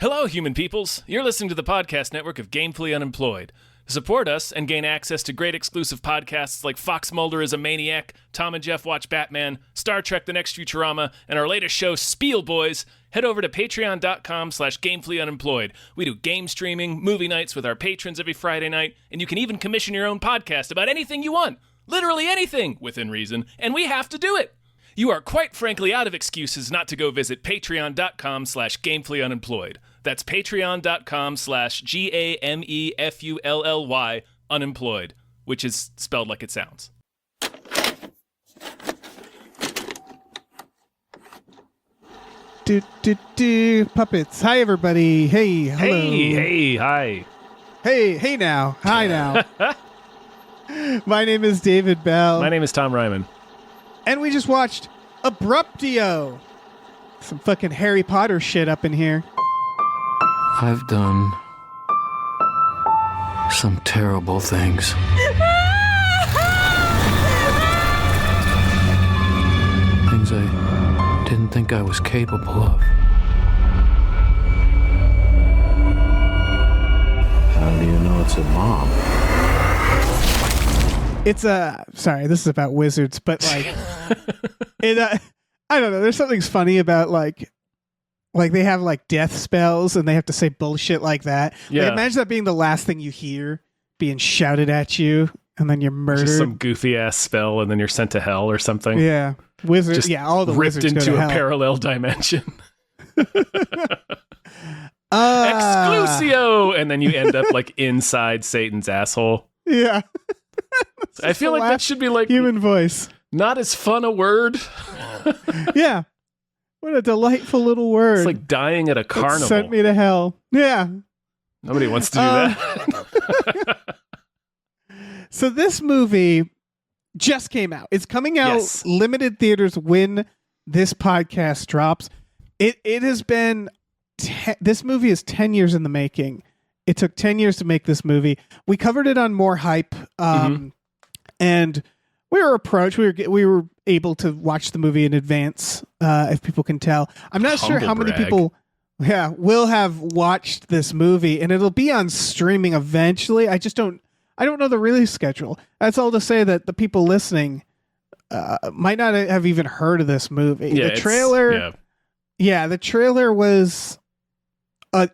Hello, human peoples. You're listening to the podcast network of Gamefully Unemployed. To support us and gain access to great exclusive podcasts like Fox Mulder is a Maniac, Tom and Jeff Watch Batman, Star Trek The Next Futurama, and our latest show, Spiel Boys, head over to patreon.com/gamefullyunemployed. We do game streaming, movie nights with our patrons every Friday night, and you can even commission your own podcast about anything you want. Literally anything, within reason, and we have to do it. You are quite frankly out of excuses not to go visit patreon.com/gamefullyunemployed. That's patreon.com/GAMEFULLY unemployed, which is spelled like it sounds. Puppets. Hi, everybody. Hey, hello. Hey, hi. Hey now. Hi now. My name is David Bell. My name is Tom Ryman. And we just watched Abruptio. Some fucking Harry Potter shit up in here. I've done some terrible things. Things I didn't think I was capable of. How do you know it's a bomb? It's sorry, this is about wizards, but like, I don't know. There's something funny about like they have like death spells and they have to say bullshit like that. Yeah. Like, imagine that being the last thing you hear, being shouted at you, and then you're murdered. Just some goofy ass spell, and then you're sent to hell or something. Yeah, wizards. Just yeah, all the ripped wizards into go to a hell. parallel dimension. Exclusio, and then you end up like inside Satan's asshole. Yeah. I feel like that should be like human voice. Not as fun a word. Yeah. What a delightful little word. It's like dying at a carnival. Sent me to hell. Yeah. Nobody wants to do that. So this movie just came out. It's coming out limited theaters when this podcast drops. It has been this movie is 10 years in the making. It took 10 years to make this movie. We covered it on More Hype, and we were approached. We were able to watch the movie in advance, if people can tell. I'm not sure how many people will have watched this movie, and it'll be on streaming eventually. I don't know the release schedule. That's all to say that the people listening might not have even heard of this movie. Yeah, the trailer was...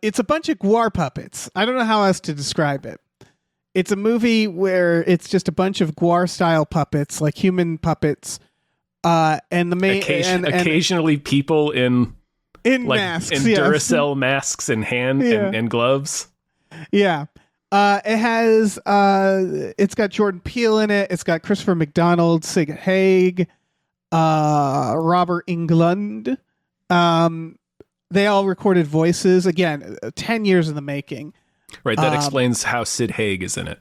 it's a bunch of gwar puppets. I don't know how else to describe it. It's a movie where it's just a bunch of gwar-style puppets, like human puppets, and the main occasionally people in like, masks, in Duracell masks and and gloves. Yeah, it's got Jordan Peele in it. It's got Christopher McDonald, Sig Haig, Robert Englund. They all recorded voices. Again, 10 years in the making. Right, that explains how Sid Haig is in it.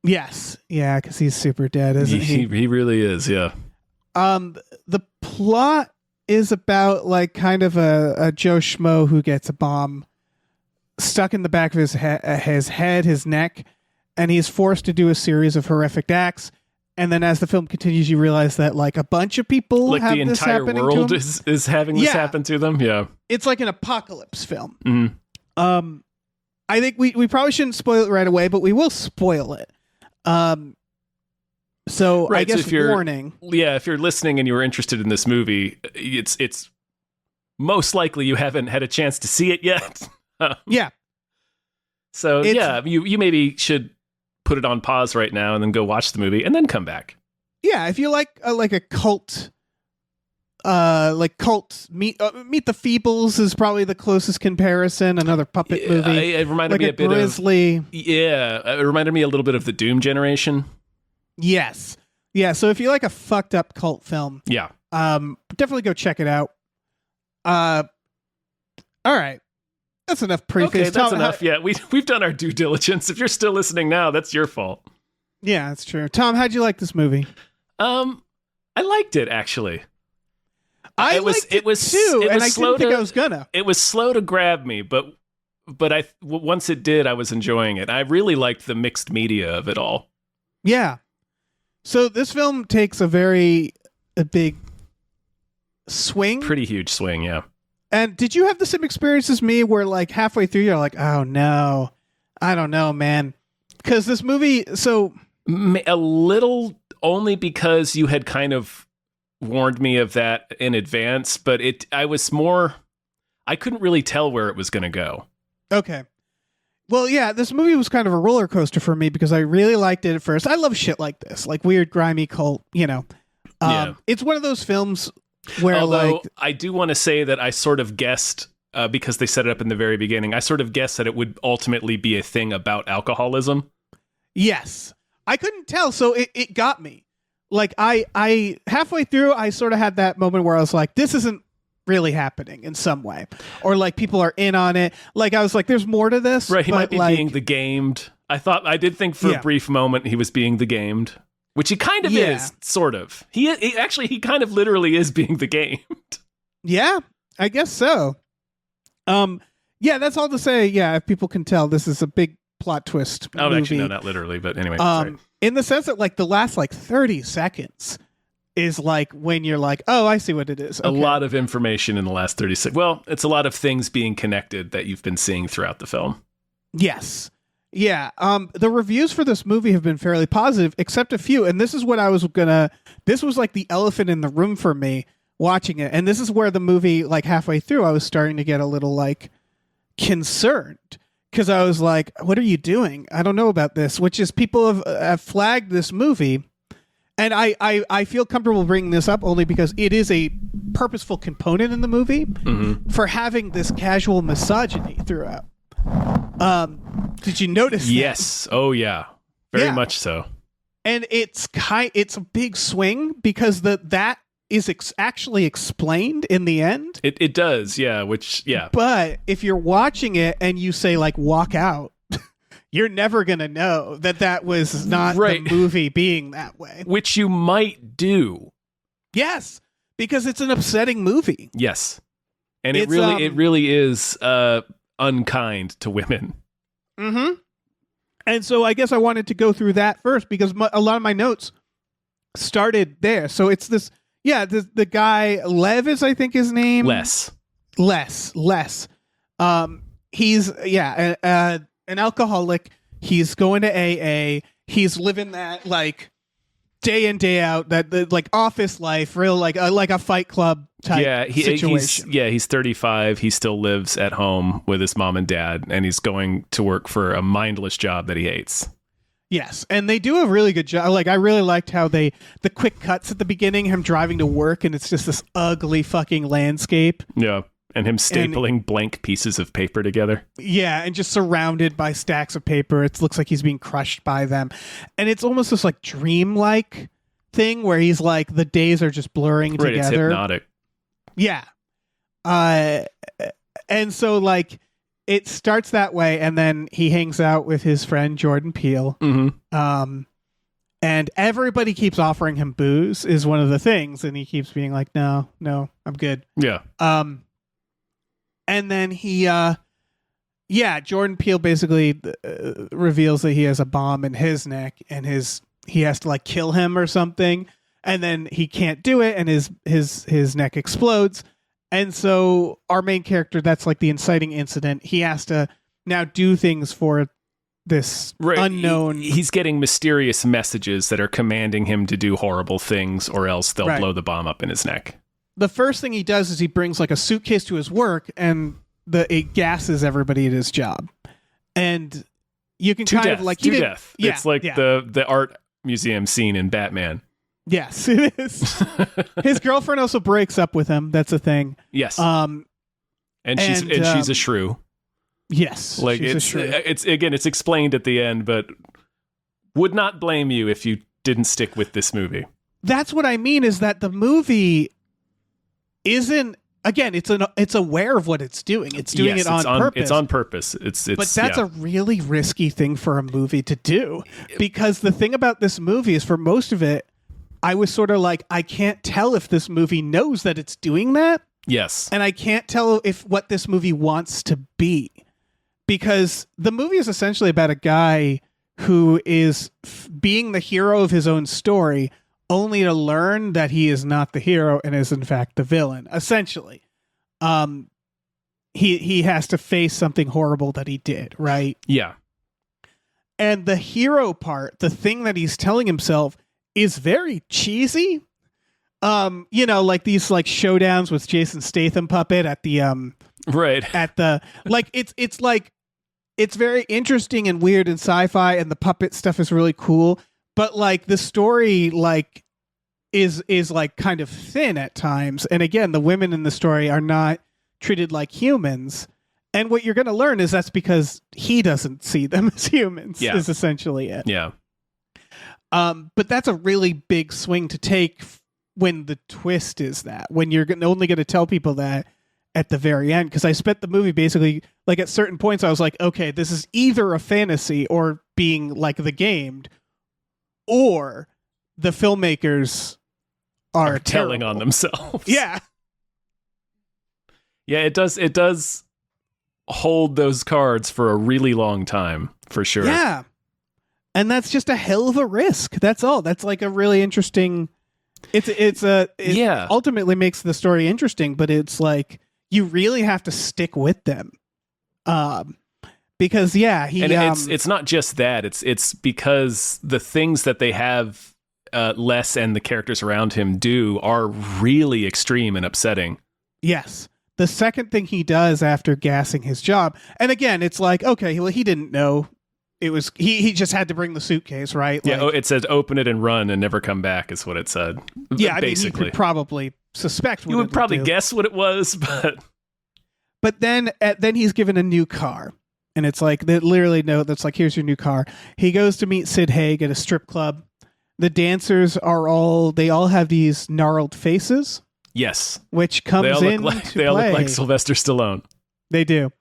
Yes. Yeah, because he's super dead, isn't he? He really is, yeah. The plot is about like kind of a Joe Schmo who gets a bomb stuck in the back of his head, his neck, and he's forced to do a series of horrific acts. And then as the film continues, you realize that like a bunch of people like have the this entire happening world to them. is having this happen to them. Yeah. It's like an apocalypse film. Mm-hmm. I think we probably shouldn't spoil it right away, but we will spoil it. So I guess warning. Yeah, if you're listening and you were interested in this movie, it's most likely you haven't had a chance to see it yet. Yeah. So you maybe should put it on pause right now and then go watch the movie and then come back. Yeah, if you like a cult, Meet the Feebles is probably the closest comparison. Another puppet movie. It reminded me a bit Grizzly. It reminded me a little bit of the Doom generation. Yes. Yeah. So if you like a fucked up cult film, definitely go check it out. All right. That's enough preface. Okay, that's enough. Yeah, we've done our due diligence. If you're still listening now, that's your fault. Yeah, that's true. Tom, how'd you like this movie? I liked it actually. I liked it too, and I didn't think I was gonna. It was slow to grab me, but once it did, I was enjoying it. I really liked the mixed media of it all. Yeah. So this film takes a big swing. Pretty huge swing, yeah. And did you have the same experience as me where like halfway through you're like, oh no, I don't know, man. Because this movie, so... A little, only because you had kind of warned me of that in advance, but I couldn't really tell where it was going to go. Okay. Well, yeah, this movie was kind of a roller coaster for me because I really liked it at first. I love shit like this, like weird, grimy cult, you know. It's one of those films where, although, I do want to say that I sort of guessed, because they set it up in the very beginning, I sort of guessed that it would ultimately be a thing about alcoholism. Yes. I couldn't tell, so it got me. Like, I halfway through, I sort of had that moment where I was like, this isn't really happening in some way. Or, like, people are in on it. Like, I was like, there's more to this. Right, he might be being the gamed. I did think for a brief moment he was being the gamed. Which he kind of is, sort of. He kind of literally is being the gamed. Yeah, I guess so. Yeah, that's all to say, yeah, if people can tell, this is a big plot twist movie. Actually, no, not literally, but anyway. Sorry. In the sense that like the last like 30 seconds is like when you're like, oh, I see what it is. Okay. A lot of information in the last 30 seconds. Well, it's a lot of things being connected that you've been seeing throughout the film. Yes. Yeah. The reviews for this movie have been fairly positive, except a few. And this is what this was like the elephant in the room for me watching it. And this is where the movie, like halfway through, I was starting to get a little like concerned. Because I was like, what are you doing? I don't know about this, which is people have flagged this movie. And I feel comfortable bringing this up only because it is a purposeful component in the movie for having this casual misogyny throughout. Did you notice that? Yes. Oh, yeah. Very much so. And it's a big swing because that is actually explained in the end. It does, yeah, But if you're watching it and you say, like, walk out, you're never going to know that was not the movie being that way. Which you might do. Yes, because it's an upsetting movie. Yes. And it really is unkind to women. Mm-hmm. And so I guess I wanted to go through that first because a lot of my notes started there. So it's this... Yeah, the guy, Lev is, I think, his name. Les. He's, an alcoholic. He's going to AA. He's living that, like, day in, day out, that like, office life, real, like a Fight Club type situation. He's 35. He still lives at home with his mom and dad, and he's going to work for a mindless job that he hates. Yes, and they do a really good job. Like, I really liked how the quick cuts at the beginning, him driving to work, and it's just this ugly fucking landscape. Yeah, and him stapling blank pieces of paper together. Yeah, and just surrounded by stacks of paper. It looks like he's being crushed by them. And it's almost this, like, dreamlike thing where he's like, the days are just blurring together. It's hypnotic. Yeah. And so, like... It starts that way, and then he hangs out with his friend Jordan Peele. Mm-hmm. And everybody keeps offering him booze is one of the things, and he keeps being like, no, I'm good. Yeah. And then he, Jordan Peele basically reveals that he has a bomb in his neck, and he has to like kill him or something, and then he can't do it, and his neck explodes. And so our main character, that's like the inciting incident. He has to now do things for this unknown... He's getting mysterious messages that are commanding him to do horrible things or else they'll blow the bomb up in his neck. The first thing he does is he brings like a suitcase to his work and it gasses everybody at his job. And you can kind of like... To death. Yeah, it's like the art museum scene in Batman. Yes, it is. His girlfriend also breaks up with him. That's a thing. Yes. And she's a shrew. Yes. Like it's explained at the end, but would not blame you if you didn't stick with this movie. That's what I mean is that the movie isn't, again, it's aware of what it's doing. It's doing it on purpose. It's on purpose. But that's a really risky thing for a movie to do, because the thing about this movie is for most of it, I was sort of like, I can't tell if this movie knows that it's doing that. Yes. And I can't tell if what this movie wants to be. Because the movie is essentially about a guy who is being the hero of his own story, only to learn that he is not the hero and is in fact the villain, essentially. he has to face something horrible that he did, right? Yeah. And the hero part, the thing that he's telling himself, is very cheesy. Like these like showdowns with Jason Statham puppet at the right at the like it's like it's very interesting and weird and sci-fi, and the puppet stuff is really cool, but like the story like is like kind of thin at times. And again, the women in the story are not treated like humans. And what you're going to learn is that's because he doesn't see them as humans, is essentially it. Yeah. But that's a really big swing to take when the twist is that, when you're only going to tell people that at the very end. Because I spent the movie basically, like at certain points, I was like, okay, this is either a fantasy or being like The Gamed, or the filmmakers are telling terrible on themselves. Yeah. Yeah, it does hold those cards for a really long time, for sure. Yeah. And that's just a hell of a risk. That's all. That's like a really interesting. It ultimately makes the story interesting, but it's like you really have to stick with them. Because it's not just that. It's because the things that they have Les and the characters around him do are really extreme and upsetting. Yes. The second thing he does after gassing his job, and again, it's like, okay, well, he didn't know. It was he just had to bring the suitcase, right? Yeah, it said open it and run and never come back is what it said. Yeah, basically. I mean, you could probably suspect what you would probably do. guess what it was, but then he's given a new car, and it's like they literally know that's like, here's your new car. He goes to meet Sid Haig at a strip club. The dancers they all have these gnarled faces. Yes, which comes they all look like Sylvester Stallone. They do.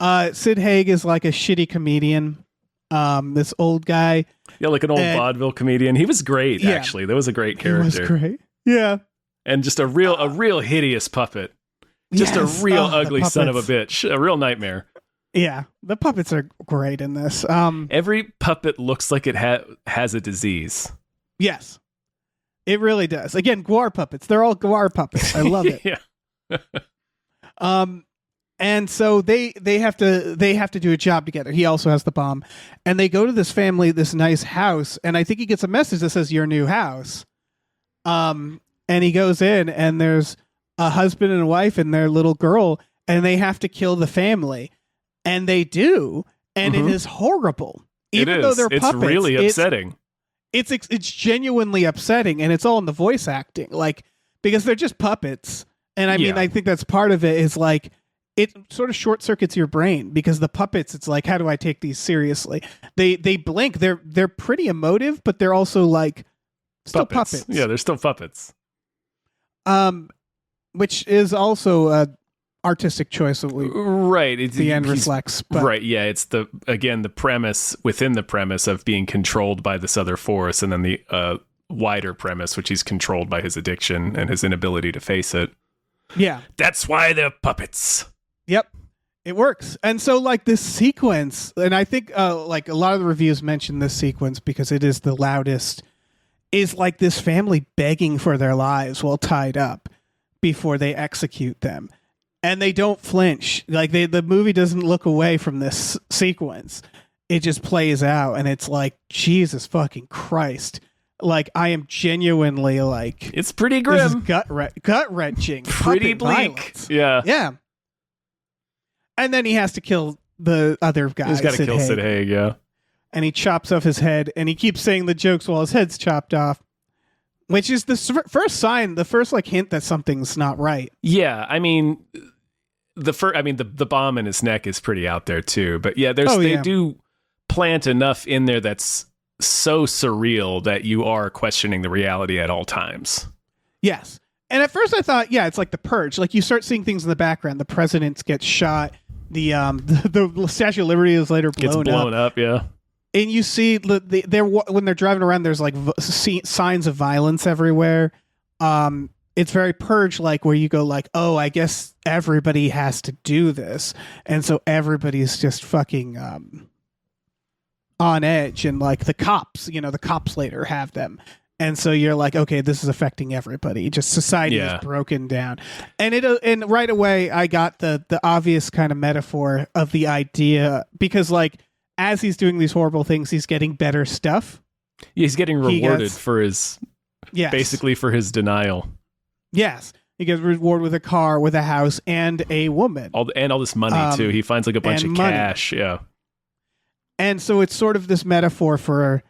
Sid Haig is like a shitty comedian. This old guy. Yeah, like an old vaudeville comedian. He was great, actually. That was a great character. He was great. Yeah. And just a real hideous puppet. Just a real ugly son of a bitch. A real nightmare. Yeah. The puppets are great in this. Every puppet looks like it has a disease. Yes. It really does. Again, Gwar puppets. They're all Gwar puppets. I love it. Yeah. And so they have to do a job together. He also has the bomb, and they go to this this nice house, and I think he gets a message that says your new house. And he goes in, and there's a husband and a wife and their little girl, and they have to kill the family, and they do, and it is horrible. Even though they're puppets, it's really upsetting. It's genuinely upsetting, and it's all in the voice acting, like, because they're just puppets. And I mean, I think that's part of it, is like, it sort of short circuits your brain, because the puppets, it's like, how do I take these seriously? They blink. They're pretty emotive, but they're also like still puppets. Yeah, they're still puppets. Which is also a artistic choice that the end reflects. But. Right, yeah, it's the premise within the premise of being controlled by this other force, and then the wider premise, which he's controlled by his addiction and his inability to face it. Yeah. That's why they're puppets. Yep. It works. And so like this sequence, and I think like a lot of the reviews mention this sequence because it is the loudest, is like this family begging for their lives while tied up before they execute them. And they don't flinch. Like the movie doesn't look away from this sequence. It just plays out, and it's like, Jesus fucking Christ. Like, I am genuinely like, it's pretty grim. This is gut wrenching. Pretty bleak. Violence. Yeah. Yeah. And then he has to kill the other guy. He's got to kill Sid Haig, yeah. And he chops off his head, and he keeps saying the jokes while his head's chopped off, which is the first sign, the first like hint that something's not right. Yeah, I mean, the bomb in his neck is pretty out there too. But yeah, they do plant enough in there that's so surreal that you are questioning the reality at all times. Yes. And at first I thought, yeah, it's like The Purge. Like, you start seeing things in the background. The president gets shot. The Statue of Liberty is later blown up. Yeah. And you see when they're driving around, there's like signs of violence everywhere. It's very Purge-like, where you go like, oh, I guess everybody has to do this. And so everybody's just fucking on edge. And like the cops later have them. And so you're like, okay, this is affecting everybody. Just society is broken down. And right away, I got the obvious kind of metaphor of the idea, because like as he's doing these horrible things, he's getting better stuff. Yeah, he's getting rewarded for his, basically for his denial. Yes. He gets rewarded with a car, with a house, and a woman. All this money, too. He finds like a bunch of cash. Yeah. And so it's sort of this metaphor for,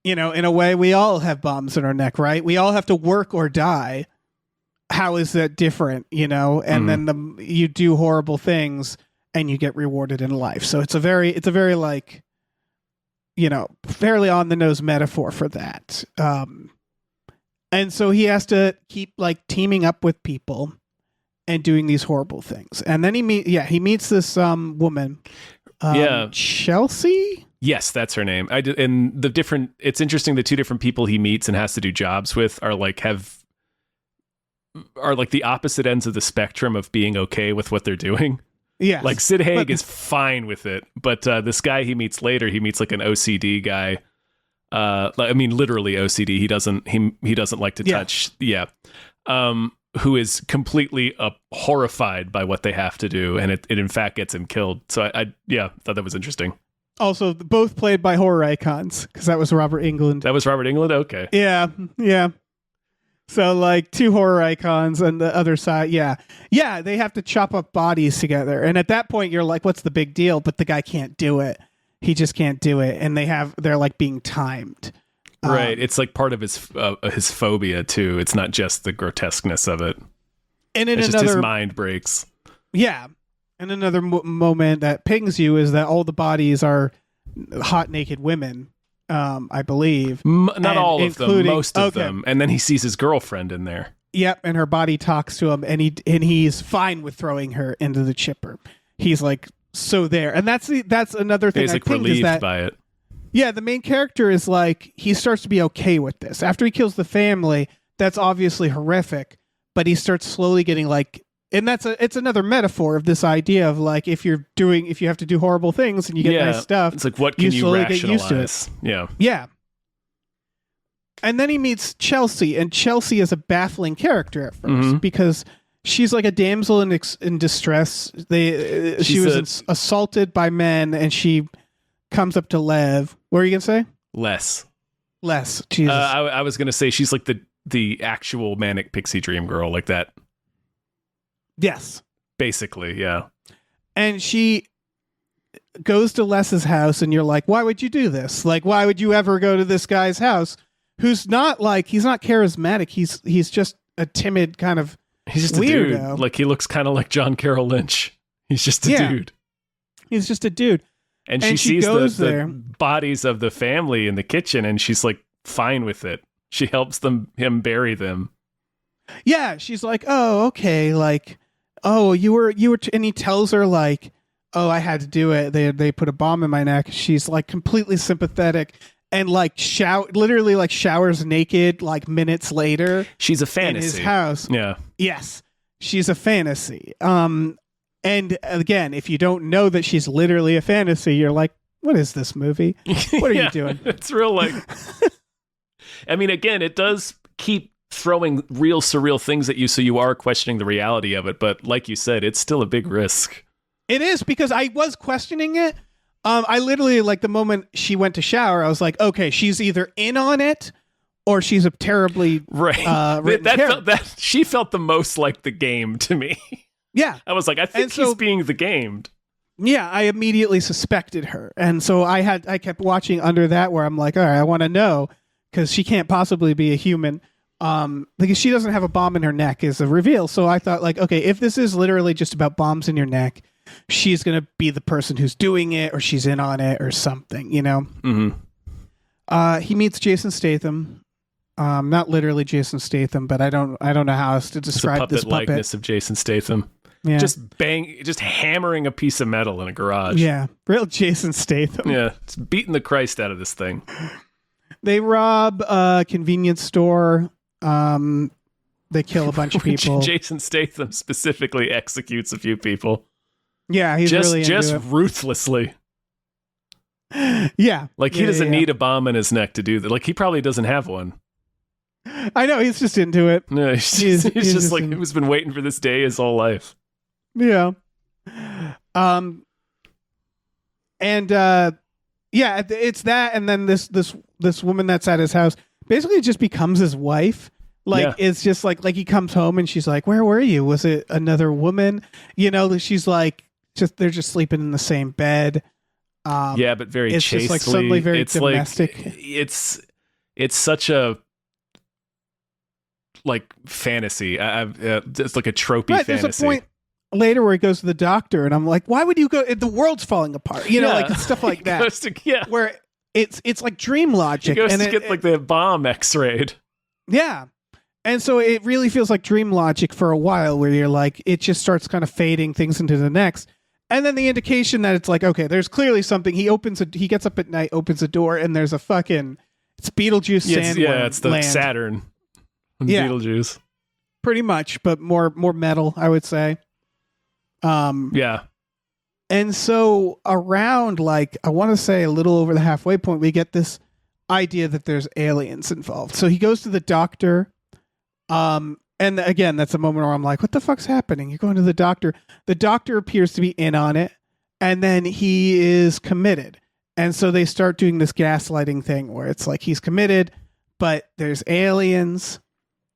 in a way, we all have bombs in our neck, right? We all have to work or die. How is that different, And then you do horrible things and you get rewarded in life. So it's a very like, fairly on the nose metaphor for that. And so he has to keep like teaming up with people and doing these horrible things. And then he meets this woman, Chelsea. Yes, that's her name. And it's interesting. The two different people he meets and has to do jobs with are like the opposite ends of the spectrum of being okay with what they're doing. Yeah, like Sid Haig is fine with it, but this guy he meets later, he meets like an OCD guy. Literally OCD. He doesn't like to touch. Yeah. Who is completely horrified by what they have to do, and it in fact gets him killed. So I thought that was interesting. Also, both played by horror icons, because that was Robert Englund. That was Robert Englund? Okay. Yeah. So, like, two horror icons on the other side. Yeah, they have to chop up bodies together. And at that point, you're like, what's the big deal? But the guy can't do it. He just can't do it. And they're, like, being timed. Right. It's, like, part of his phobia, too. It's not just the grotesqueness of it. And it's just his mind breaks. Yeah. And another moment that pings you is that all the bodies are hot, naked women, I believe. Not all of them, most of them. And then he sees his girlfriend in there. Yep, and her body talks to him, and he's fine with throwing her into the chipper. He's like, so there. And that's another thing he's I like think relieved is that, by it. Yeah, the main character is like, he starts to be okay with this. After he kills the family, that's obviously horrific, but he starts slowly getting like, and it's another metaphor of this idea of like, if you have to do horrible things and you get nice stuff, it's like, what can you rationalize? Get used to it. Yeah. And then he meets Chelsea, and Chelsea is a baffling character at first because she's like a damsel in distress. She was assaulted by men, and she comes up to Lev. What are you gonna say? Less. Jesus. I was gonna say she's like the actual manic pixie dream girl, like that. Yes. Basically, yeah. And she goes to Les's house, and you're like, why would you do this? Like, why would you ever go to this guy's house who's not like, he's not charismatic. He's just a timid kind of He's just weirdo. A dude. Like, he looks kind of like John Carroll Lynch. He's just a dude. He's just a dude. And she sees the bodies of the family in the kitchen, and she's like fine with it. She helps him bury them. Yeah, she's like, oh, okay, like, oh, you were, and he tells her like, oh, I had to do it. They put a bomb in my neck. She's like completely sympathetic and like literally like showers naked like minutes later. She's a fantasy. In his house. Yeah. Yes, she's a fantasy. And again, if you don't know that she's literally a fantasy, you're like, what is this movie? What are you doing? It's real like. I mean, again, it does keep throwing real surreal things at you, so you are questioning the reality of it. But like you said, it's still a big risk. It is, because I was questioning it. I literally, like, the moment she went to shower, I was like, okay, she's either in on it or she's a terribly she felt the most like the game to me. Yeah. I was like, I think he's being the gamed. Yeah, I immediately suspected her. And so I kept watching under that, where I'm like, all right, I want to know, because she can't possibly be a human. Because she doesn't have a bomb in her neck is a reveal. So I thought, like, okay, if this is literally just about bombs in your neck, she's going to be the person who's doing it, or she's in on it or something, you know? Mm-hmm. He meets Jason Statham. Not literally Jason Statham, but I don't know how else to describe this puppet. Likeness of Jason Statham. Yeah. Just hammering a piece of metal in a garage. Yeah, real Jason Statham. Yeah, it's beating the Christ out of this thing. They rob a convenience store. They kill a bunch of people. Jason Statham specifically executes a few people. Yeah, he's really just into it. Ruthlessly. Yeah, like he doesn't need a bomb in his neck to do that. Like he probably doesn't have one. I know he's just into it. No, he's just like who's been waiting for this day his whole life. Yeah. And yeah, it's that, and then this woman that's at his house basically just becomes his wife. Like it's just like he comes home and she's like, "Where were you? Was it another woman?" You know, she's like, they're just sleeping in the same bed. But very it's chastely. Just like suddenly very it's domestic. Like, it's such a like fantasy. It's like a tropey fantasy. There's a point later where he goes to the doctor, and I'm like, why would you go? The world's falling apart. You know, like stuff like that. Where it's like dream logic. He goes to get like the bomb X-rayed. Yeah. And so it really feels like dream logic for a while, where you're like, it just starts kind of fading things into the next. And then the indication that it's like, okay, there's clearly something. He gets up at night, opens a door, and there's a fucking, it's Beetlejuice sandworm. Yeah, it's the land. Saturn. Yeah. Beetlejuice. Pretty much, but more metal, I would say. Yeah. And so around, like, I want to say a little over the halfway point, we get this idea that there's aliens involved. So he goes to the doctor. And again, that's a moment where I'm like, what the fuck's happening? You're going to the doctor. The doctor appears to be in on it, and then he is committed. And so they start doing this gaslighting thing where it's like he's committed, but there's aliens.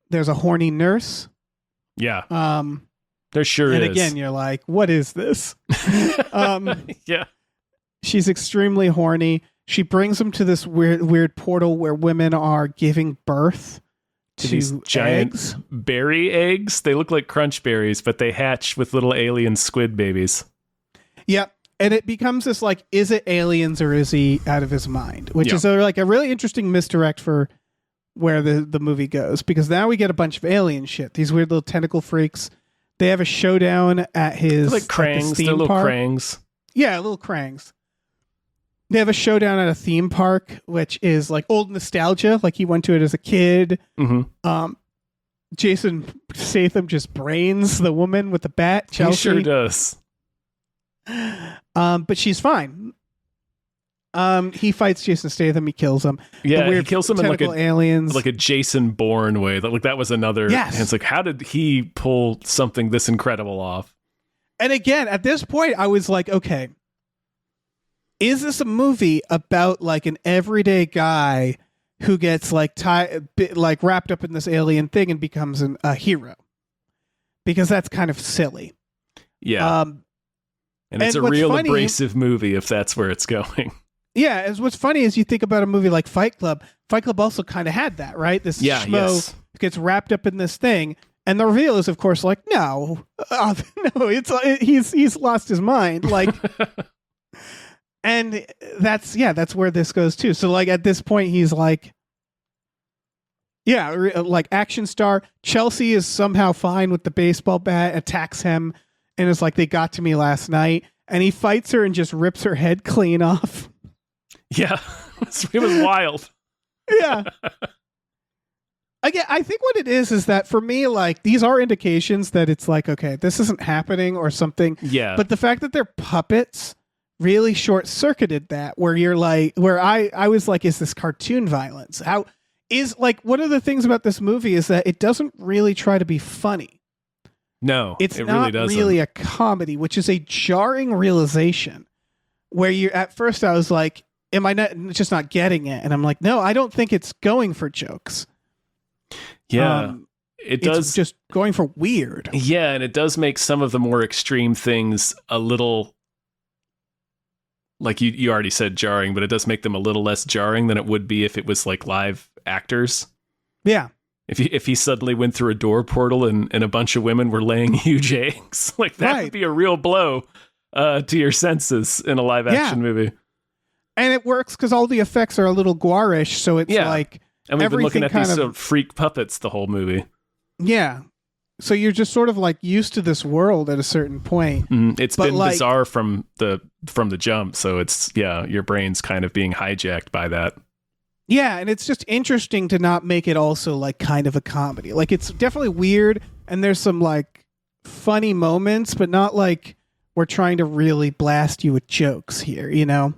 There's a horny nurse. Yeah. There sure is. And again, you're like, what is this? Yeah. She's extremely horny. She brings him to this weird portal where women are giving birth to these giant eggs. Berry eggs. They look like crunch berries, but they hatch with little alien squid babies. Yep. And it becomes this like, is it aliens or is he out of his mind? Which is a really interesting misdirect for where the movie goes, because now we get a bunch of alien shit. These weird little tentacle freaks. They have a showdown at his like Krangs. They're little Krangs. Yeah, little Krangs. They have a showdown at a theme park, which is like old nostalgia. Like he went to it as a kid. Mm-hmm. Jason Statham just brains the woman with the bat. Chelsea. He sure does. But she's fine. He fights Jason Statham. He kills him. Yeah, he kills him in like aliens, like a Jason Bourne way. Like that was another. Yes. And it's like, how did he pull something this incredible off? And again, at this point, I was like, okay, is this a movie about like an everyday guy who gets like wrapped up in this alien thing and becomes a hero? Because that's kind of silly. Yeah. And it's a real abrasive movie if that's where it's going. Yeah, as what's funny is you think about a movie like Fight Club. Fight Club also kind of had that, right? This schmo gets wrapped up in this thing, and the reveal is, of course, like no, he's lost his mind, like, and that's where this goes too. So like at this point, he's like, like action star. Chelsea is somehow fine with the baseball bat, attacks him, and is like, they got to me last night, and he fights her and just rips her head clean off. Yeah, it was wild. Yeah. Again, I think what it is that for me, like, these are indications that it's like, okay, this isn't happening or something. Yeah. But the fact that they're puppets really short-circuited that, where you're like, where I was like, is this cartoon violence? How is, like, one of the things about this movie is that it doesn't really try to be funny. No, it's it not really doesn't. Really a comedy, which is a jarring realization where you, at first I was like, am I just not getting it? And I'm like, no, I don't think it's going for jokes. Yeah, it does. It's just going for weird. Yeah, and it does make some of the more extreme things a little, like you already said, jarring, but it does make them a little less jarring than it would be if it was like live actors. Yeah. If he suddenly went through a door portal and a bunch of women were laying huge eggs, like that would be a real blow to your senses in a live action movie. And it works because all the effects are a little gouarish, so it's like, and we've been looking at these freak puppets the whole movie. Yeah, so you're just sort of like used to this world at a certain point. It's been bizarre from the jump, so it's your brain's kind of being hijacked by that. Yeah, and it's just interesting to not make it also like kind of a comedy. Like it's definitely weird, and there's some like funny moments, but not like we're trying to really blast you with jokes here, you know.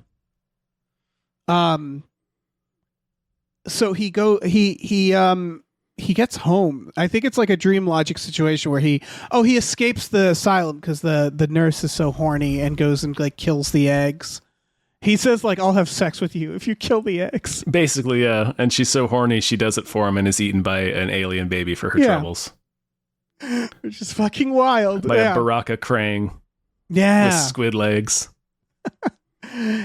So he he gets home. I think it's like a dream logic situation where he escapes the asylum because the nurse is so horny and goes and like kills the eggs. He says like, I'll have sex with you if you kill the eggs. Basically, yeah. And she's so horny she does it for him and is eaten by an alien baby for her troubles. Which is fucking wild. By a Baraka Krang. Yeah. With squid legs.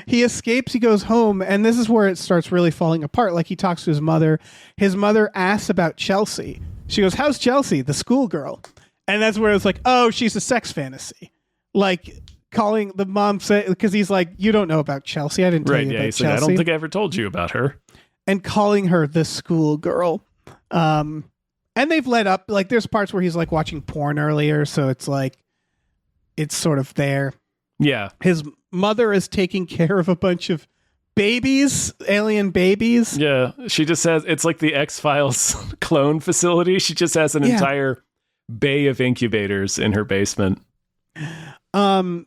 He escapes, he goes home, and this is where it starts really falling apart. Like, he talks to his mother. His mother asks about Chelsea. She goes, how's Chelsea, the schoolgirl? And that's where it's like, oh, she's a sex fantasy. Like, calling the mom, because he's like, you don't know about Chelsea. I didn't tell you about he's Chelsea. Like, I don't think I ever told you about her. And calling her the schoolgirl. And they've led up, like, there's parts where he's, like, watching porn earlier, so it's like, it's sort of there. Yeah. His mother is taking care of a bunch of babies, alien babies. Yeah. She just has, it's like the X-Files clone facility. She just has an entire bay of incubators in her basement. And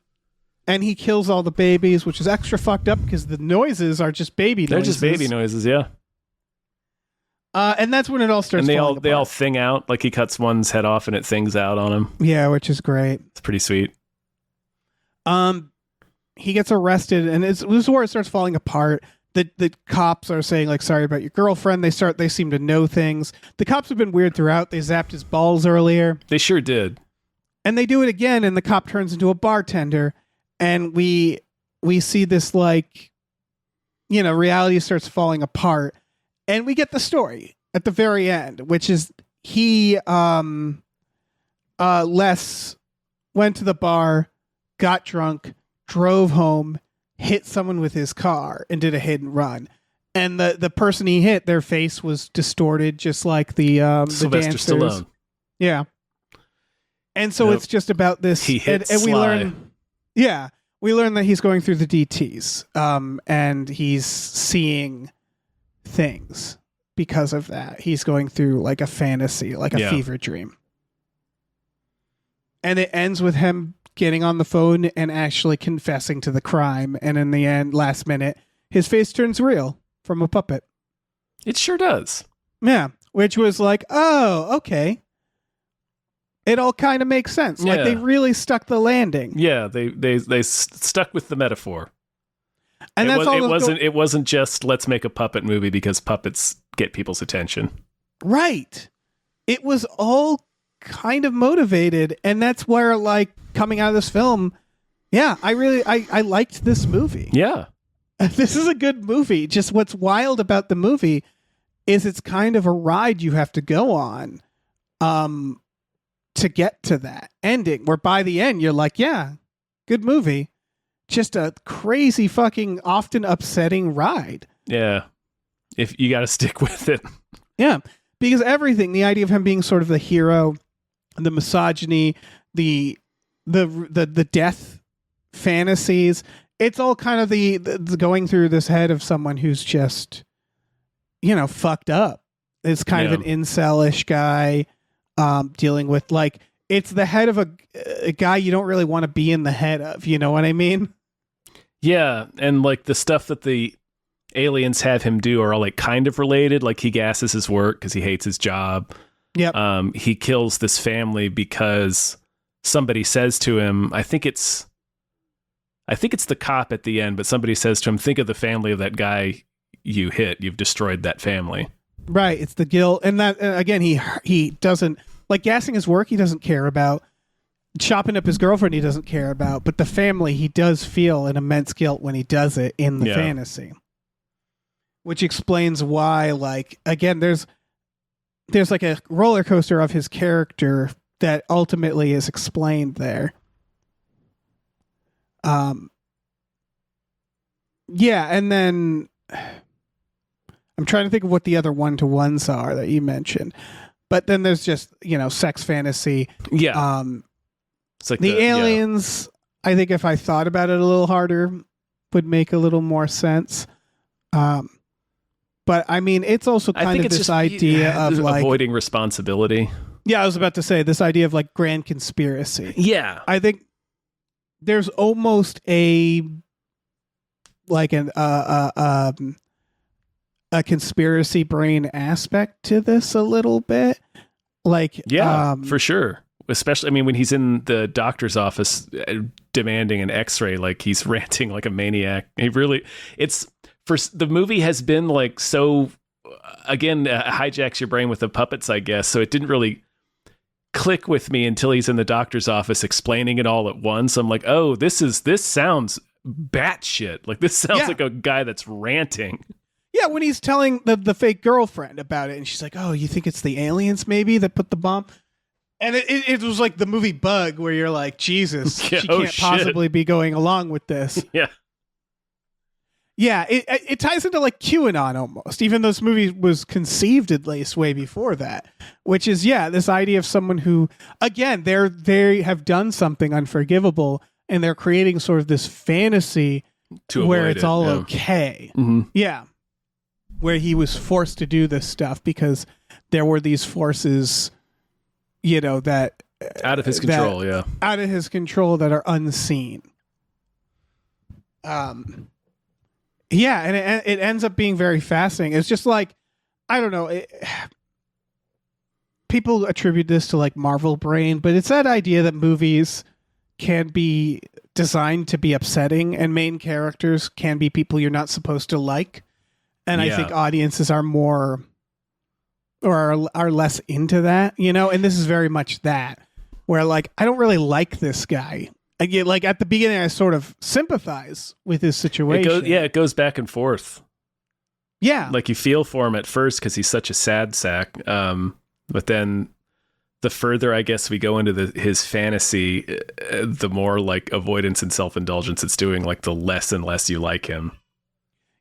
he kills all the babies, which is extra fucked up because the noises are just baby noises. They're just baby noises, yeah. And that's when it all starts and falling apart. They all thing out, like he cuts one's head off and it things out on him. Yeah, which is great. It's pretty sweet. He gets arrested, and this is where it starts falling apart. The cops are saying, like, sorry about your girlfriend. They seem to know things. The cops have been weird throughout. They zapped his balls earlier. They sure did. And they do it again, and the cop turns into a bartender, and we see this, like, you know, reality starts falling apart, and we get the story at the very end, which is Les went to the bar, got drunk, drove home, hit someone with his car, and did a hit and run. And the person he hit, their face was distorted, just like the Sylvester dancers. Stallone. Yeah. And so it's just about this. He hit and we Sly. learn. Yeah, we learn that he's going through the DTs, and he's seeing things because of that. He's going through like a fantasy, like a fever dream. And it ends with him getting on the phone and actually confessing to the crime. And in the end, last minute, his face turns real from a puppet. It sure does. Yeah, which was like, oh, okay. It all kind of makes sense. Yeah. Like, they really stuck the landing. Yeah, they stuck with the metaphor. And it wasn't just let's make a puppet movie because puppets get people's attention. Right. It was all kind of motivated, and that's where, like, coming out of this film, yeah, I liked this movie. Yeah. This is a good movie. Just what's wild about the movie is it's kind of a ride you have to go on to get to that ending, where by the end you're like, yeah, good movie. Just a crazy fucking often upsetting ride. Yeah. If you got to stick with it. Yeah. Because everything, the idea of him being sort of the hero, the misogyny, the death fantasies, it's all kind of the going through this head of someone who's just, you know, fucked up. It's kind of an incel-ish guy dealing with, like, it's the head of a guy you don't really want to be in the head of. You know what I mean? Yeah. And like the stuff that the aliens have him do are all like kind of related. Like he gasses his work because he hates his job. Yep. He kills this family because somebody says to him, I think it's the cop at the end, but somebody says to him, think of the family of that guy you hit. You've destroyed that family. Right. It's the guilt. And that, again, he doesn't, like, gassing his work, he doesn't care about. Chopping up his girlfriend, he doesn't care about. But the family, he does feel an immense guilt when he does it in the fantasy. Which explains why, like, again, there's like a roller coaster of his character that ultimately is explained there. Yeah, and then I'm trying to think of what the other one-to-ones are that you mentioned. But then there's just, you know, sex fantasy. Yeah. It's like the aliens, I think if I thought about it a little harder, would make a little more sense. But I mean, it's also kind of this idea of like avoiding responsibility. Yeah, I was about to say this idea of like grand conspiracy. Yeah. I think there's almost a like an a conspiracy brain aspect to this a little bit. Like, for sure. Especially, I mean, when he's in the doctor's office demanding an X-ray, like he's ranting like a maniac. The movie has been like so, again, hijacks your brain with the puppets, I guess. So it didn't really click with me until he's in the doctor's office explaining it all at once. I'm like, oh, this sounds batshit. Like this sounds like a guy that's ranting. Yeah, when he's telling the fake girlfriend about it, and she's like, "Oh, you think it's the aliens maybe that put the bomb?" And it was like the movie Bug, where you're like, Jesus, she can't possibly be going along with this. Yeah. Yeah, it ties into like QAnon almost, even though this movie was conceived at least way before that, which is, this idea of someone who, again, they have done something unforgivable, and they're creating sort of this fantasy where it's all okay. Mm-hmm. Yeah. Where he was forced to do this stuff because there were these forces, that out of his control, out of his control that are unseen. And it ends up being very fascinating. It's just like, I don't know, people attribute this to like Marvel brain, but it's that idea that movies can be designed to be upsetting and main characters can be people you're not supposed to like. And I think audiences are more or are less into that, and this is very much that, where like, I don't really like this guy. Again, like at the beginning, I sort of sympathize with his situation. It goes back and forth. Yeah. Like you feel for him at first because he's such a sad sack. But then the further, I guess, we go into his fantasy, the more like avoidance and self-indulgence it's doing, like the less and less you like him.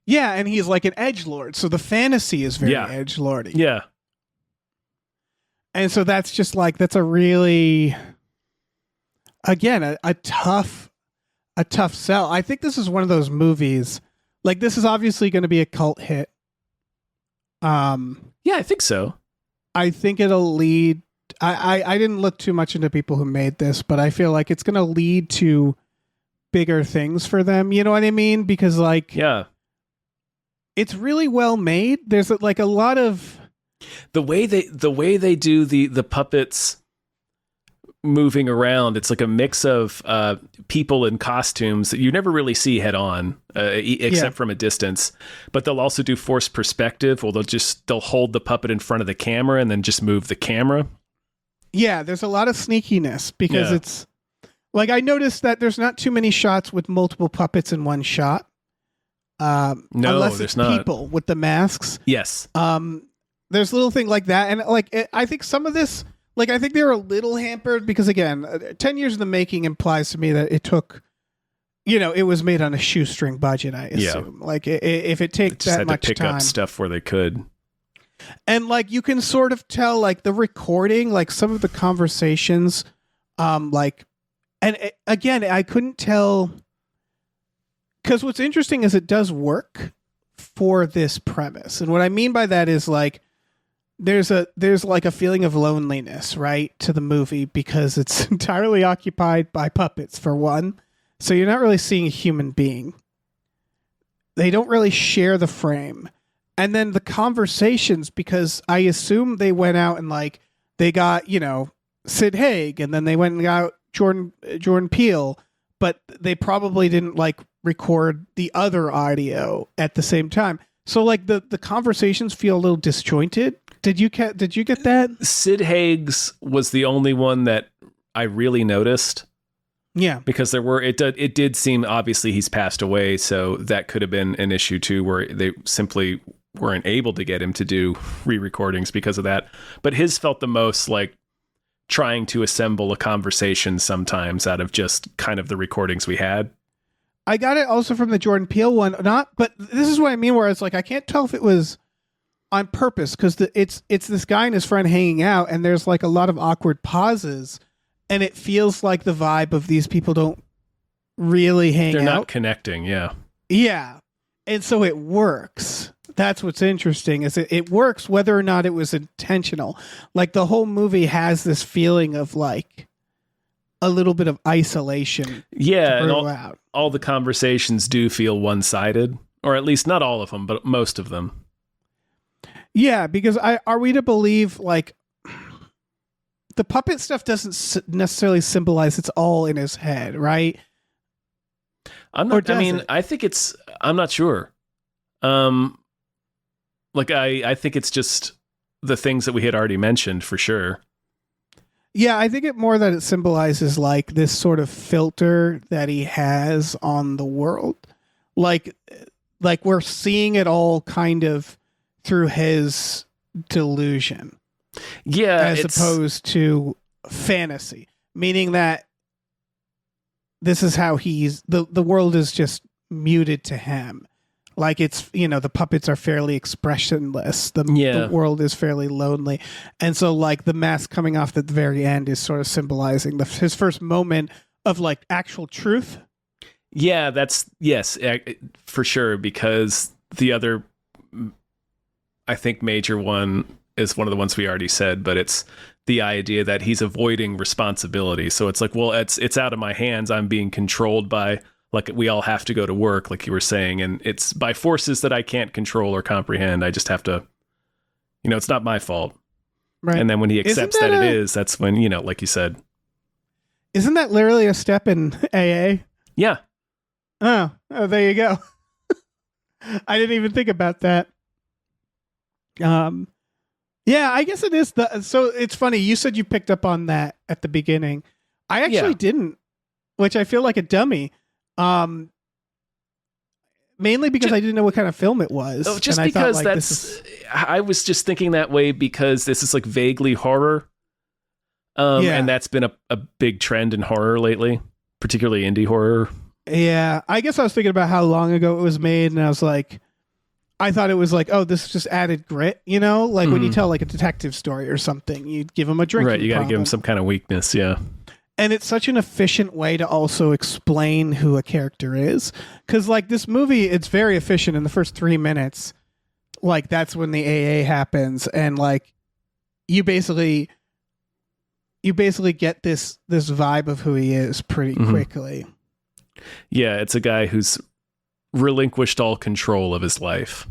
Yeah, and he's like an edgelord, so the fantasy is very edgelordy. Yeah. And so that's just like, that's a really, again, a tough sell. I think this is one of those movies, like this is obviously going to be a cult hit. Yeah, I think so. I think it'll lead, I didn't look too much into people who made this, but I feel like it's going to lead to bigger things for them. You know what I mean? Because like, it's really well made. There's like a lot of the way they do the puppets moving around. It's like a mix of people in costumes that you never really see head on, except from a distance. But they'll also do forced perspective, or they'll hold the puppet in front of the camera and then just move the camera. Yeah, there's a lot of sneakiness because it's like, I noticed that there's not too many shots with multiple puppets in one shot. No, unless there's it's not. people with the masks. Yes. There's a little thing like that, and like I think some of this, like I think they're a little hampered because again, 10 years in the making implies to me that it took, it was made on a shoestring budget. I assume, like if it takes that much to pick time, up stuff where they could, and like you can sort of tell, like the recording, like some of the conversations, again, I couldn't tell. Because what's interesting is it does work for this premise. And what I mean by that is like there's like a feeling of loneliness, right, to the movie because it's entirely occupied by puppets for one. So you're not really seeing a human being. They don't really share the frame. And then the conversations, because I assume they went out and like they got, Sid Haig, and then they went and got Jordan Peele, but they probably didn't like record the other audio at the same time. So like the conversations feel a little disjointed. Did you get that? Sid Haig's was the only one that I really noticed. Yeah. Because it did seem obviously he's passed away, so that could have been an issue too, where they simply weren't able to get him to do re-recordings because of that. But his felt the most like trying to assemble a conversation sometimes out of just kind of the recordings we had. I got it also from the Jordan Peele one, but this is what I mean, where it's like, I can't tell if it was on purpose because it's this guy and his friend hanging out and there's like a lot of awkward pauses and it feels like the vibe of these people don't really hang out. They're not connecting. Yeah. Yeah. And so it works. That's what's interesting is it works whether or not it was intentional. Like the whole movie has this feeling of like a little bit of isolation. Yeah. And all the conversations do feel one-sided, or at least not all of them, but most of them. Yeah, because are we to believe like the puppet stuff doesn't necessarily symbolize it's all in his head, right? I think it's. I'm not sure. Like I think it's just the things that we had already mentioned for sure. Yeah, I think it more that it symbolizes like this sort of filter that he has on the world. Like we're seeing it all kind of through his delusion. Yeah, as opposed to fantasy, meaning that this is how the world is just muted to him. Like it's, the puppets are fairly expressionless. The world is fairly lonely. And so like the mask coming off at the very end is sort of symbolizing his first moment of like actual truth. Yeah, yes, for sure. Because the other, I think, major one is one of the ones we already said, but it's the idea that he's avoiding responsibility. So it's like, well, it's out of my hands. I'm being controlled by, like, we all have to go to work, like you were saying, and it's by forces that I can't control or comprehend. I just have to, it's not my fault. Right. And then when he accepts that it is, that's when, like you said. Isn't that literally a step in AA? Yeah. Oh, there you go. I didn't even think about that. Yeah, I guess it is. So it's funny. You said you picked up on that at the beginning. I actually didn't, which I feel like a dummy. Mainly because I didn't know what kind of film it was. Oh, just because I was just thinking that way because this is like vaguely horror. And that's been a big trend in horror lately, particularly indie horror. Yeah, I guess I was thinking about how long ago it was made, and I was like, I thought it was like, oh, this is just added grit, like when you tell like a detective story or something, you give them a drink. Right, you got to give them some kind of weakness, yeah. And it's such an efficient way to also explain who a character is. Because like this movie, it's very efficient in the first 3 minutes. Like that's when the AA happens. And like you basically get this vibe of who he is pretty quickly. Yeah, it's a guy who's relinquished all control of his life.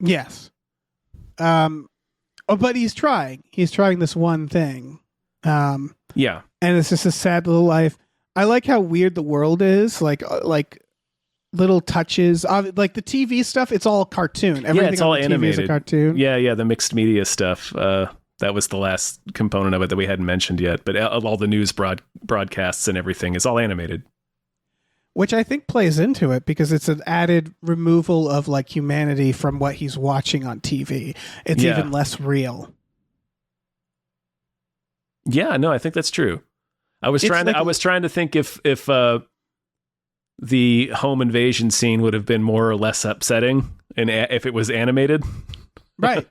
Yes. But he's trying. He's trying this one thing. Yeah. And it's just a sad little life. I like how weird the world is. Like little touches. Like the TV stuff, it's all cartoon. Everything it's all on the animated. TV is a cartoon. Yeah, the mixed media stuff. That was the last component of it that we hadn't mentioned yet. But all the news broadcasts and everything is all animated. Which I think plays into it because it's an added removal of like humanity from what he's watching on TV. It's even less real. Yeah, no, I think that's true. I was trying to think if the home invasion scene would have been more or less upsetting and if it was animated. Right.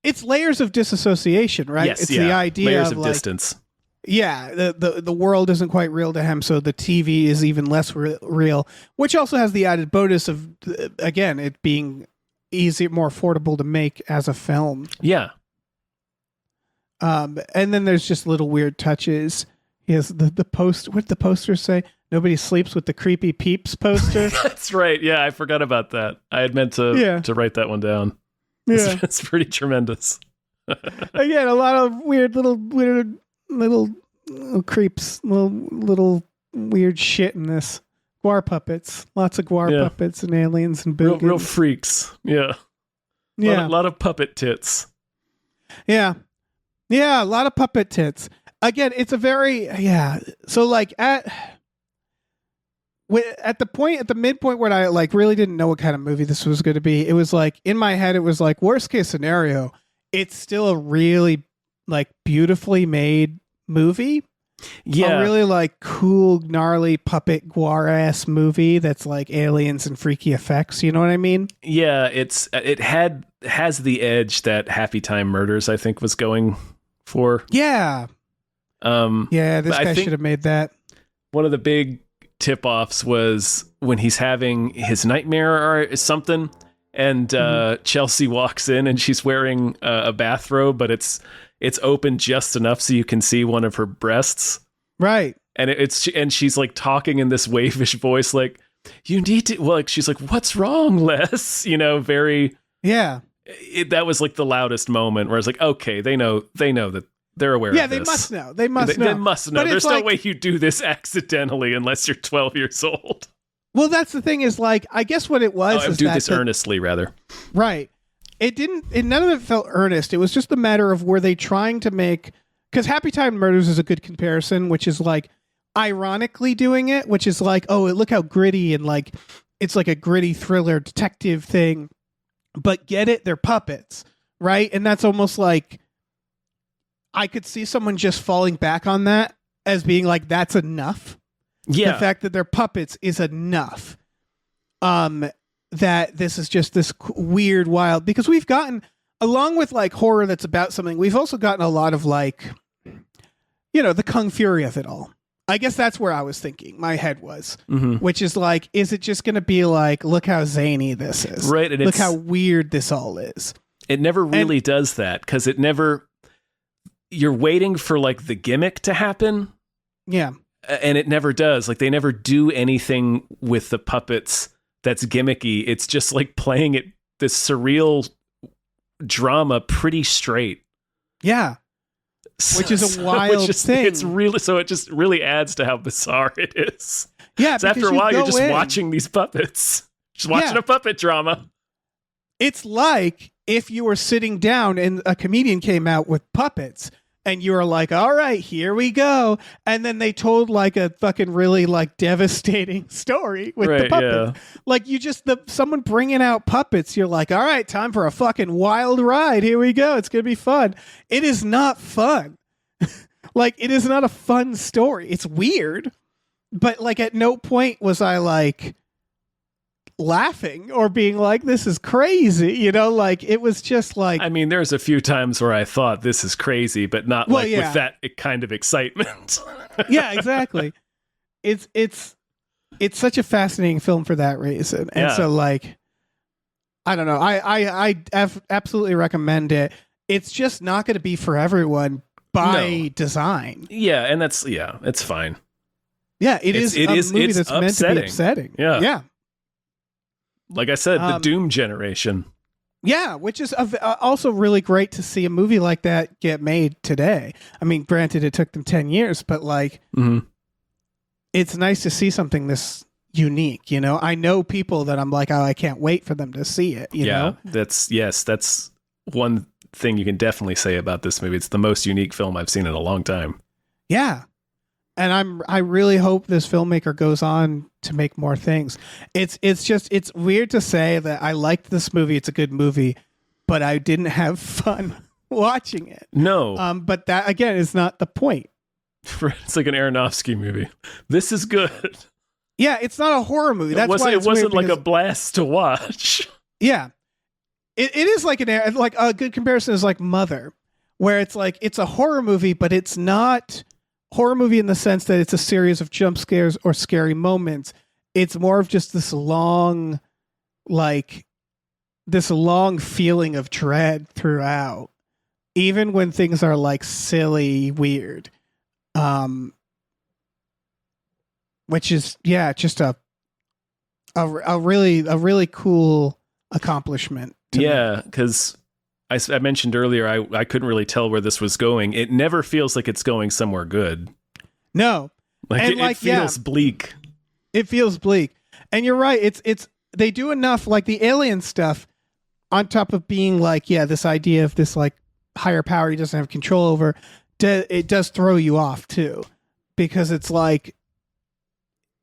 It's layers of disassociation, right? Yes, it's the idea layers of like, distance. Yeah, the world isn't quite real to him, so the TV is even less real, which also has the added bonus of, again, it being easier, more affordable to make as a film. Yeah. And then there's just little weird touches. He has the post. What did the poster say? Nobody sleeps with the creepy peeps poster. That's right. Yeah, I forgot about that. I had meant to write that one down. Yeah, it's pretty tremendous. Again, a lot of weird little creeps, little weird shit in this. Guar puppets, lots of guar puppets and aliens and boogans. Real freaks. Yeah. Yeah. A lot of puppet tits. Yeah. Yeah, a lot of puppet tits. Again, it's a very, so like at the midpoint where I like really didn't know what kind of movie this was going to be, it was like in my head, it was like worst case scenario, it's still a really like beautifully made movie. Yeah. A really like cool, gnarly puppet guar ass movie that's like aliens and freaky effects. You know what I mean? Yeah, it has the edge that Happy Time Murders, I think, was going for. Yeah. This guy should have made that. One of the big tip-offs was when he's having his nightmare or something, and Chelsea walks in and she's wearing a bathrobe, but it's open just enough so you can see one of her breasts. Right. And she's like talking in this wavish voice, like, you need to, like, she's like, what's wrong, Les? Very. Yeah. that was like the loudest moment where I was like, okay, they know that they're aware of this. Yeah, they must know. They must know. They must know. But There's no way you do this accidentally unless you're 12 years old. Well, that's the thing is like, I guess what it was is do this earnestly, rather. Right. None of it felt earnest. It was just a matter of were they trying to make, because Happy Time Murders is a good comparison, which is like ironically doing it, which is like, oh, look how gritty and like, it's like a gritty thriller detective thing, but get it? They're puppets, right? And that's almost like, I could see someone just falling back on that as being like, that's enough. Yeah. The fact that they're puppets is enough. That this is just this weird, wild, because we've gotten, along with like horror that's about something, we've also gotten a lot of like, the Kung Fury of it all. I guess that's where I was thinking, my head was, which is like, is it just going to be like, look how zany this is? Right. And look how weird this all is. It never really does that, because you're waiting for like the gimmick to happen. Yeah. And it never does. Like they never do anything with the puppets that's gimmicky. It's just like playing it, this surreal drama pretty straight. Yeah. Which is a wild thing. It's really, so it just really adds to how bizarre it is. Yeah. So after a while, you're just watching these puppets, just watching a puppet drama. It's like if you were sitting down and a comedian came out with puppets and you were like, all right, here we go. And then they told like a fucking really like devastating story with the puppets. Yeah. Like someone bringing out puppets. You're like, all right, time for a fucking wild ride. Here we go. It's going to be fun. It is not fun. Like it is not a fun story. It's weird. But like at no point was I like laughing or being like, this is crazy, like it was just like, I mean, there's a few times where I thought this is crazy, but not with that kind of excitement. Yeah, exactly. It's such a fascinating film for that reason. And so like, I don't know. I absolutely recommend it. It's just not going to be for everyone by design. Yeah. And it's fine. Yeah. It is a movie that's meant to be upsetting. Yeah. Yeah. Like I said, the Doom generation. Yeah, which is also really great to see a movie like that get made today. I mean, granted, it took them 10 years, but like, it's nice to see something this unique, I know people that I'm like, oh, I can't wait for them to see it, you know? That's one thing you can definitely say about this movie. It's the most unique film I've seen in a long time. Yeah. And I really hope this filmmaker goes on to make more things. It's weird to say that I liked this movie. It's a good movie, but I didn't have fun watching it. No. But that again is not the point. It's like an Aronofsky movie. This is good. Yeah, it's not a horror movie. That's why it wasn't like a blast to watch. Yeah. It is like like a good comparison is like Mother, where it's like it's a horror movie, but it's not horror movie in the sense that it's a series of jump scares or scary moments. It's more of just this long feeling of dread throughout, even when things are like silly, weird. Which is, just a really cool accomplishment. Yeah. Cause I mentioned earlier, I couldn't really tell where this was going. It never feels like it's going somewhere good. No. It feels bleak. It feels bleak. And you're right. It's they do enough, like the alien stuff, on top of being like, this idea of this like higher power he doesn't have control over, it does throw you off too. Because it's like,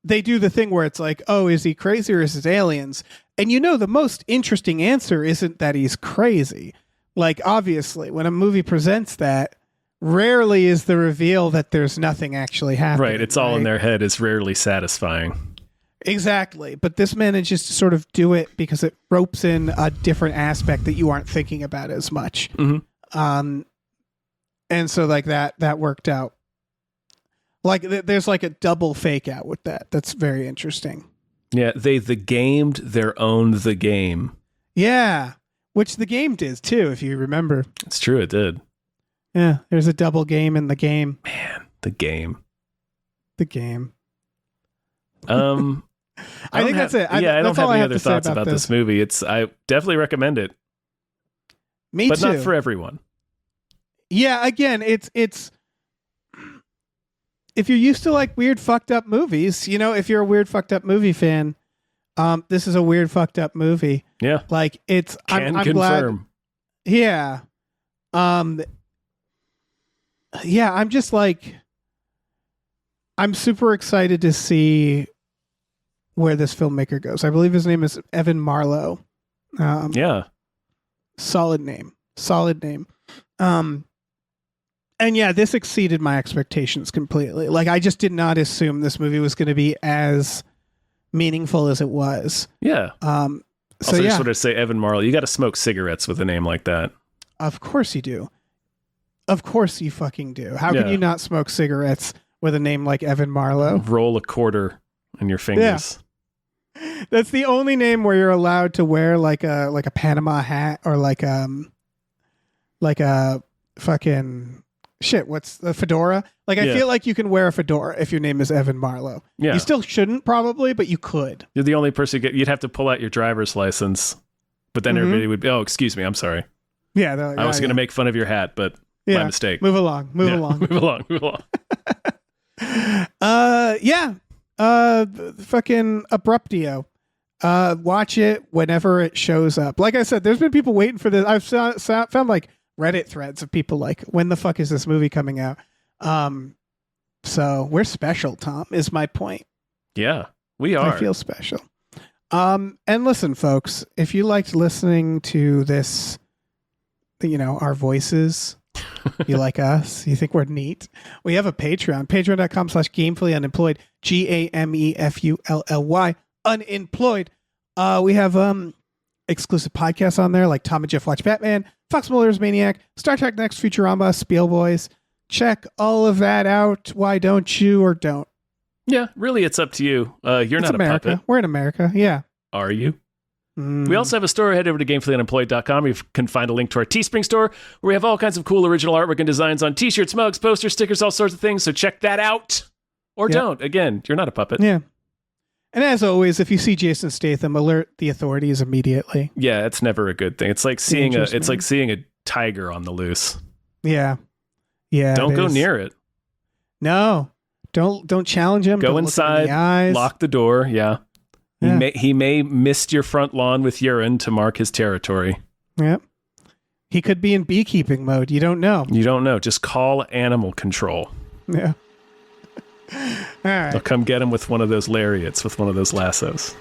they do the thing where it's like, oh, is he crazy or is it aliens? And the most interesting answer isn't that he's crazy. Like, obviously, when a movie presents that, rarely is the reveal that there's nothing actually happening. Right, it's all in their head is rarely satisfying. Exactly, but this manages to sort of do it because it ropes in a different aspect that you aren't thinking about as much. Mm-hmm. And so, like, that worked out. Like, there's like a double fake out with that. That's very interesting. Yeah, they gamed their own The Game. Yeah. Which The Game did too, if you remember. It's true, it did. Yeah, there's a double game in The Game. Man, The Game. The Game. I think that's it. I don't have any other thoughts about this movie. I definitely recommend it. Me but too. not for everyone. Yeah, again, it's if you're used to like weird fucked up movies, if you're a weird fucked up movie fan, this is a weird fucked up movie. Yeah. Like it's I'm confirm. glad. Yeah. Yeah, I'm just like I'm super excited to see where this filmmaker goes. I believe his name is Evan Marlowe. Yeah. Solid name. And yeah, this exceeded my expectations completely. Like, I just did not assume this movie was going to be as meaningful as it was. Yeah. So also, yeah, just wanted to say, Evan Marlowe, you got to smoke cigarettes with a name like that. of course you do. Of course you fucking do. How can you not smoke cigarettes with a name like Evan Marlowe? Roll a quarter in your fingers. Yeah. That's the only name where you're allowed to wear like a Panama hat or like a fucking shit. What's the fedora? Like, I feel like you can wear a fedora if your name is Evan Marlowe. Yeah. You still shouldn't probably, but you could. You're the only person you'd have to pull out your driver's license, but then everybody would be, oh, excuse me, I'm sorry. Yeah. Like, I was going to make fun of your hat, but my mistake. Move along. Move along. Fucking Abruptio. Watch it whenever it shows up. Like I said, there's been people waiting for this. I've found like Reddit threads of people like, when the fuck is this movie coming out? So we're special, Tom, is my point. Yeah, we are. I feel special. And listen, folks, if you liked listening to this, our voices, you like us, you think we're neat, we have a Patreon, patreon.com/gamefullyunemployed, GAMEFULLY, unemployed. We have exclusive podcasts on there like Tom and Jeff Watch Batman, Fox Mulder's Maniac, Star Trek Next, Futurama, Spiel Boys. Check all of that out. Why don't you or don't? Yeah, really, it's up to you. You're not America. a puppet. We're in America. Yeah. Are you? We also have a store. Head over to gamefullyunemployed.com. You can find a link to our Teespring store where we have all kinds of cool original artwork and designs on t-shirts, mugs, posters, stickers, all sorts of things. So check that out. Or don't. Again, you're not a puppet. Yeah. And as always, if you see Jason Statham, alert the authorities immediately. Yeah, it's never a good thing. It's like seeing seeing a tiger on the loose. Yeah. Yeah. Don't go near it. No. Don't challenge him. Go don't inside. Look in the eyes. Lock the door. Yeah. He may mist your front lawn with urine to mark his territory. Yep. He could be in beekeeping mode. You don't know. Just call animal control. Yeah. All right. They'll come get him with one of those lariats, with one of those lassos.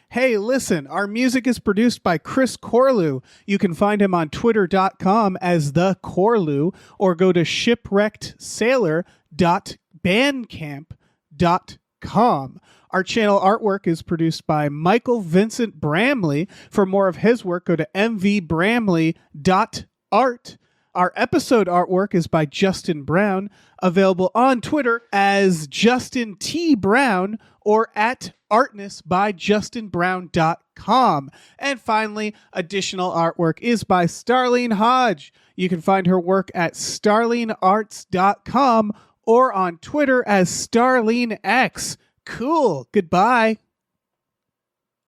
Hey, listen, our music is produced by Chris Corlew. You can find him on twitter.com as the Corlew, or go to shipwreckedsailor.bandcamp.com. Our channel artwork is produced by Michael Vincent Bramley. For more of his work, go to mvbramley.art. Our episode artwork is by Justin Brown, available on Twitter as Justin T. Brown or at artnessbyjustinbrown.com. And finally, additional artwork is by Starlene Hodge. You can find her work at starlenearts.com or on Twitter as StarleneX. Cool. Goodbye.